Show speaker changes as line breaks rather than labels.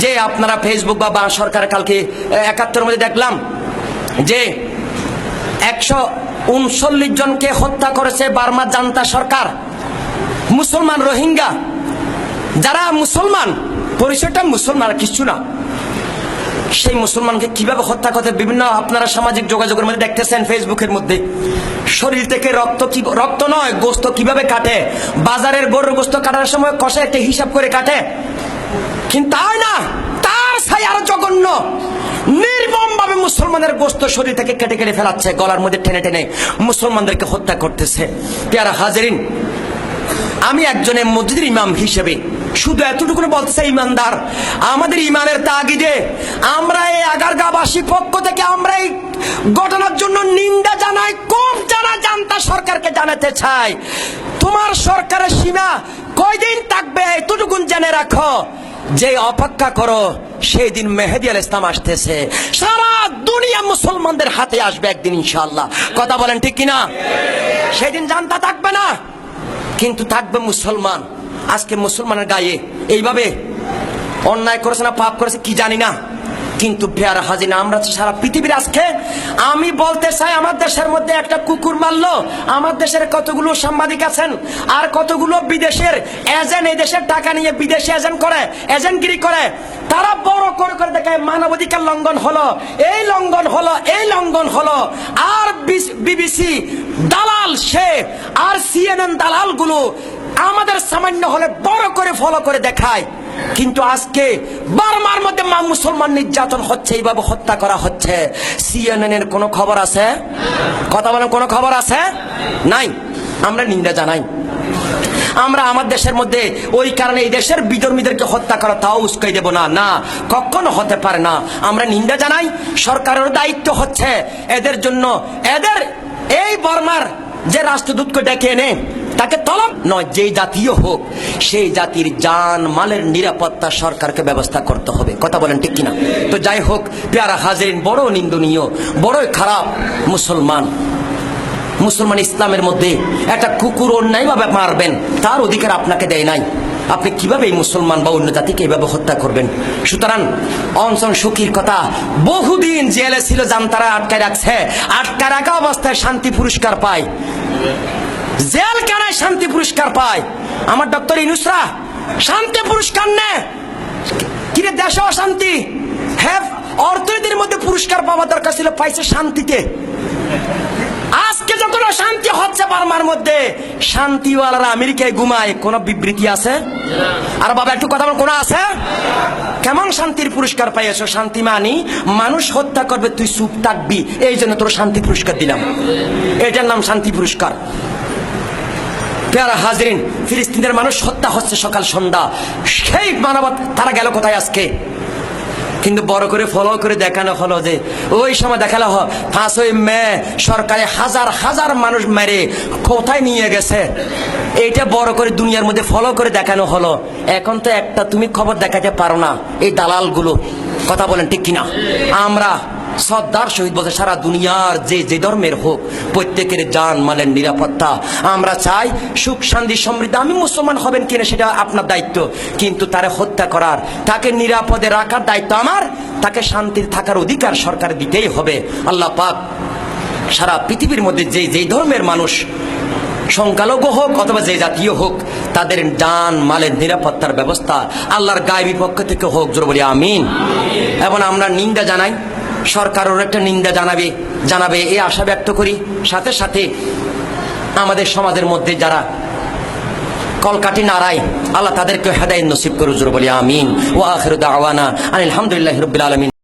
যে আপনারা ফেসবুক বা সরকার কালকে ৭১ মধ্যে দেখলাম যে ১৩৯ জনকে হত্যা করেছে বার্মা জান্তা সরকার। মুসলমান রোহিঙ্গা যারা মুসলমান, পরিচয়টা মুসলমান কিছু না, সেই মুসলমানকে কিভাবে হত্যা করতে বিভিন্ন আপনারা সামাজিক যোগাযোগের মধ্যে দেখতেছেন, ফেসবুকের মধ্যে শরীর থেকে রক্ত নয় গোস্ত কিভাবে কাটে, বাজারের গরুর গোস্ত কাটার সময় কষে একটা হিসাব করে কাটে। কিন্তু তাই না, তার ছাই আরো জঘন্য, নির্মম ভাবে মুসলমানের গোস্ত শরীর থেকে কেটে কেটে ফেলাচ্ছে, গলার মধ্যে টেনে টেনে মুসলমানদেরকে হত্যা করতেছে। পেয়ারা হাজিরিন, আমি একজন মসজিদের ইমাম হিসেবে শুধু এতটুকু বলতে চাই, ইমানদার আমাদের ইমানের তাগিদে আমরা এই আগারগাঁওবাসী পক্ষ থেকে আমরা এই ঘটনার জন্য নিন্দা জানাই, কোপ জান্তা সরকারকে জানাতে চাই, তোমার সরকারের সীমা কয়দিন থাকবে এতটুকুন জেনে রাখো, যে অপেক্ষা করো সেই দিন মেহেদী আল ইসলাম আসতেছে, সারা দুনিয়া মুসলমানদের হাতে আসবে একদিন ইনশাআল্লাহ। কথা বলেন ঠিক কিনা? সেদিন জান্তা থাকবে না, কিন্তু থাকবে মুসলমান। আজকে মুসলমানের গায়ে এইভাবে অন্যায় করেছে না পাপ করেছে কি জানি না, কিন্তু পেয়ারা হাজিনা আমরা সারা পৃথিবীর আজকে আমি বলতে চাই, আমার দেশের মধ্যে একটা কুকুর মারলো, আমার দেশের কতগুলো সাংবাদিক আছেন আর কতগুলো বিদেশের এজেন্ট এই দেশের টাকা নিয়ে বিদেশে এজেন্ট করে, এজেন্টগিরি করে, তারা বড় করে করে দেখায় মানবাধিকার লঙ্ঘন হলো, এই লঙ্ঘন হলো, এই লঙ্ঘন হলো। আর বিবিসি দালাল সে আর CNN দালাল গুলো আমাদের সামান্য হলে বড় করে ফলো করে দেখায়। কিন্তু আজকে বার্মার মধ্যে মুসলমান নির্যাতন হচ্ছে, এইভাবে হত্যা করা হচ্ছে, CNN এর কোনো খবর আছে? কথা বলেন, কোনো খবর আছে? নাই। আমরা নিন্দা জানাই। আমরা আমার দেশের মধ্যে ওই কারণে এই দেশের বিধর্মীদেরকে হত্যা করা তাও উস্কাই দেব না, না কখনো হতে পারে না। আমরা নিন্দা জানাই, সরকারের দায়িত্ব হচ্ছে এদের জন্য, এদের এই বর্মার যে রাষ্ট্রদূতকে ডেকে এনে তাকে তলব নয়, যেই জাতীয় হোক সেই জাতির জান মালের নিরাপত্তা সরকারকে ব্যবস্থা করতে হবে। কথা বলেন ঠিক কিনা? তো যাই হোক পেয়ারা হাজিরিন, বড় নিন্দনীয়, বড়ই খারাপ, মুসলমান ইসলামের মধ্যে একটা কুকুর অন্যায় ভাবে মারবেন, তার অধিকার আপনাকে দেয় নাই, আপনি কিভাবে এই মুসলমান বা অন্য জাতিকে এইভাবে হত্যা করবেন? সুতরাং অনশন সুখীর কথা, বহুদিন জেলে ছিল, জান্তারা আটকায় রাখছে, আটকা রাখা অবস্থায় শান্তি পুরস্কার পায়, জেল কারায় শান্তি পুরস্কার পায়। আমার ডক্টর ইউনূসরা শান্তি পুরস্কার নেয়, কিরে দেশে অশান্তি, হ্যাঁ অর্থনীতির মধ্যে পুরস্কার পাওয়া দরকার ছিল, পাইছে শান্তিতে। আজকে যতটা শান্তি হচ্ছে বার্মার মধ্যে, শান্তিওয়ালারা আমেরিকায় ঘুমায়, কোন বিবৃতি আছে? আর বাবা একটু কথা বল, কোন আছে? কেমন শান্তির পুরস্কার পাইয়েছ? শান্তি মানি মানুষ হত্যা করবে, তুই চুপ থাকবি, এই জন্য তোর শান্তি পুরস্কার দিলাম, এটার নাম শান্তি পুরস্কার। পেয়ারা হাজিরিন, ফিলিস্তিনের মানুষ হত্যা হচ্ছে সকাল সন্ধ্যা, সেই মানবতা তারা গেল কোথায় আজকে? কিন্তু বড় করে ফলো করে দেখানো হলো যে ওই সময় দেখালো 5ই মে সরকারে হাজার হাজার মানুষ মেরে কোথায় নিয়ে গেছে, এইটা বড় করে দুনিয়ার মধ্যে ফলো করে দেখানো হলো। এখন তো একটা তুমি খবর দেখাতে পারো না, এই দালালগুলো। কথা বলেন ঠিক কিনা? আমরা শ্রদ্ধার সহিত বলতে সারা দুনিয়ার যে ধর্মের হোক প্রত্যেকের জান মালের নিরাপত্তা আমরা চাই, সুখ শান্তি সমৃদ্ধি। আমি মুসলমান হবেন কিনা সেটা আপনার দায়িত্ব, কিন্তু তারে হত্যা করার, তাকে নিরাপদে রাখার দায়িত্ব আমার, তাকে শান্তির থাকার অধিকার সরকার দিতেই হবে। আল্লাহ পাক সারা পৃথিবীর মধ্যে যেই ধর্মের মানুষ, সংখ্যালঘু হোক অথবা যে জাতীয় হোক, তাদের জান মালের নিরাপত্তার ব্যবস্থা আল্লাহর গায়েবী পক্ষ থেকে হোক, জোরে বলি আমিন। এবং আমরা নিন্দা জানাই, সরকারের একটা নিন্দা জানাবে এই আশা ব্যক্ত করি। সাথে সাথে আমাদের সমাজের মধ্যে যারা কলকাঠি নাড়ায়, আল্লাহ তাদেরকে হেদায়েত নসিব করুন, জোরে বলি আমিন। ওয়া আখিরু দাওয়ানা আলহামদুলিল্লাহি রাব্বিল আলামিন।